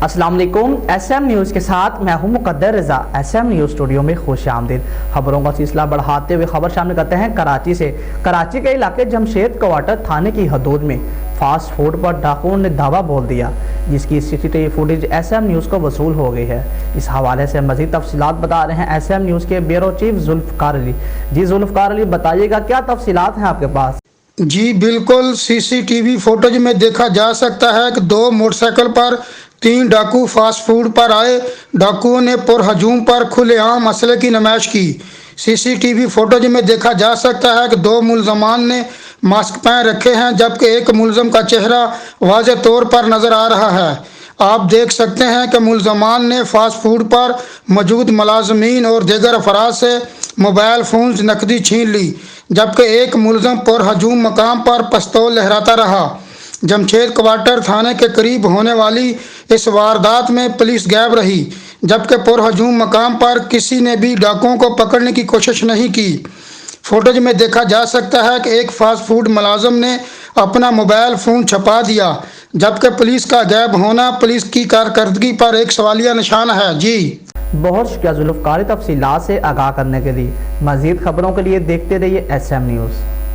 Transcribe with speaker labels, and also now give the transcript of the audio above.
Speaker 1: अस्सलाम वालेकुम। SM news के साथ मैं हूं मुकद्दर रज़ा। SM न्यूज़ स्टूडियो में खुश आमदीद। खबरों का सिलसिला बढ़ाते हुए खबर शामिल करते हैं कराची से। कराची के इलाके जमशेद क्वार्टर थाने की हदूद में फास्ट फूड पर डाकुओं ने धावा बोल दिया, जिसकी CCTV फुटेज SM न्यूज़ को वसूल हो गई है। इस हवाले से मज़ीद तफसीलात बता रहे हैं SM न्यूज़ के ब्यूरो चीफ जुल्फ़कार अली। जी जुल्फ़कार अली, बताइएगा क्या तफसीलात हैं आपके पास?
Speaker 2: जी बिल्कुल, CCTV फुटेज में देखा जा सकता है कि दो मोटरसाइकिल पर 3 डाकू फास्ट फूड पर आए। डाकुओं ने पुरहजूम पर खुलेआम असले की नुमाइश की। CCTV फुटेज में देखा जा सकता है कि 2 मुलजमान ने मास्क पहन रखे हैं, जबकि एक मुलजम का चेहरा वाज़े तौर पर नज़र आ रहा है। आप देख सकते हैं कि मुलजमान ने फास्ट फूड पर मौजूद मुलाजमीन और दीगर अफराद से मोबाइल फ़ोन नकदी छीन ली, जबकि एक मुलजम पुरहजूम मकाम पर पिस्तौल लहराता रहा। जमशेद क्वार्टर थाने के करीब होने वाली इस वारदात में पुलिस गायब रही, जबकि पुरहजूम मकाम पर किसी ने भी डाकुओं को पकड़ने की कोशिश नहीं की। फुटेज में देखा जा सकता है कि एक फास्ट फूड मुलाजिम ने अपना मोबाइल फ़ोन छुपा दिया, जबकि पुलिस का गायब होना पुलिस की कारकर्दगी पर एक सवालिया निशान है। जी
Speaker 1: बहुत शुक्रिया जुल्फ़कार, तफसीलात से आगाह करने के लिए। मज़ीद खबरों के लिए देखते रहिए SM न्यूज़।